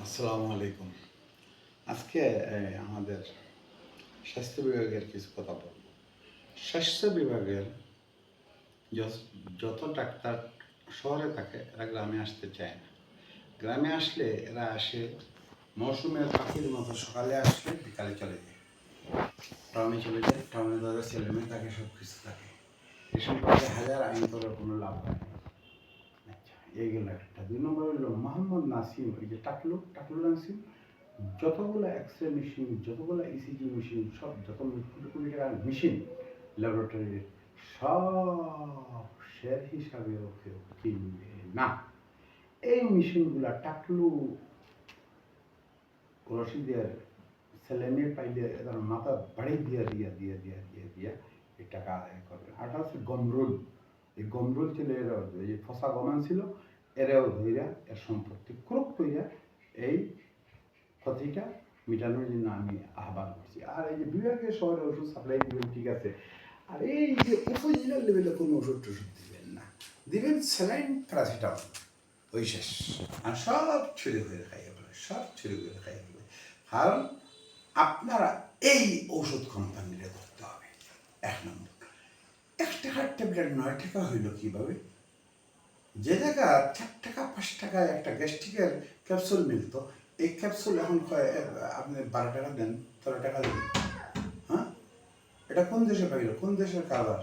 আসসালামু আলাইকুম। আজকে আমাদের স্বাস্থ্য বিভাগের কিছু কথা বলব। স্বাস্থ্য বিভাগের যত ডাক্তার শহরে থাকে এরা গ্রামে আসতে চায় না। গ্রামে আসলে এরা আসে মৌসুমের পাখির মতো, সকালে আসলে বিকালে চলে যায়। টাউনে চলে যায়, টাউনে তাদের ছেলেমেয়ে থাকে, সব কিছু থাকে। এ সম্পর্কে হাজার আইন করার কোনো লাভ হয় না। আচ্ছা, এইগুলো একটা। 2 নম্বর হলো মোহাম্মদ নাসিম, ওই যে টাকলু নাসিম, যতগুলো এক্সরে মেশিন, যতগুলো ইসিজি মেশিন, সব যত কোটি কোটি টাকার মেশিন ল্যাবরেটরির, সব শেয়ার হিসাবে ওকে কিনবে না। এই মেশিনগুলা টাকলু রশিদের ছেলে মেয়ে পাইলে এদের মাথা বাড়ি দিয়া এই টাকা আদায় করবে। আরটা হচ্ছে গমরুল। এই গমরুল ছিল এরা, এই যে ফসা গমান ছিল, এরাও ধইরা এর সম্পত্তি ক্রোক কইরা এই ক্ষতিটা মেটানোর জন্য আমি আহ্বান করছি। আর এই যে বিভাগীয় শহরে ওষুধ সাপ্লাই দিবেন, ঠিক আছে, আর এই যে উপজেলা লেভেলে কোনো ওষুধ টষুধ দিবেন না, দিবেন স্যালাইন প্যারাসিটামল, ওই শেষ। আর সব ছুরি হয়ে খাইয়ে বলে, সব ছুরি হয়ে খাইয়ে বলে। কারণ আপনারা এই ওষুধ কোম্পানিরে ধরতে হবে। 1 নম্বর, 1 টাকার ট্যাবলেট 9 টাকা হইল কীভাবে? যে জায়গা 4 টাকা 5 টাকায় একটা গ্যাস্ট্রিকের ক্যাপসুল মিলতো, এই ক্যাপসুল এখন আপনি 12 টাকা দেন, 13 টাকা দেন। হ্যাঁ, এটা কোন দেশে পাইল? কোন দেশের কারবার?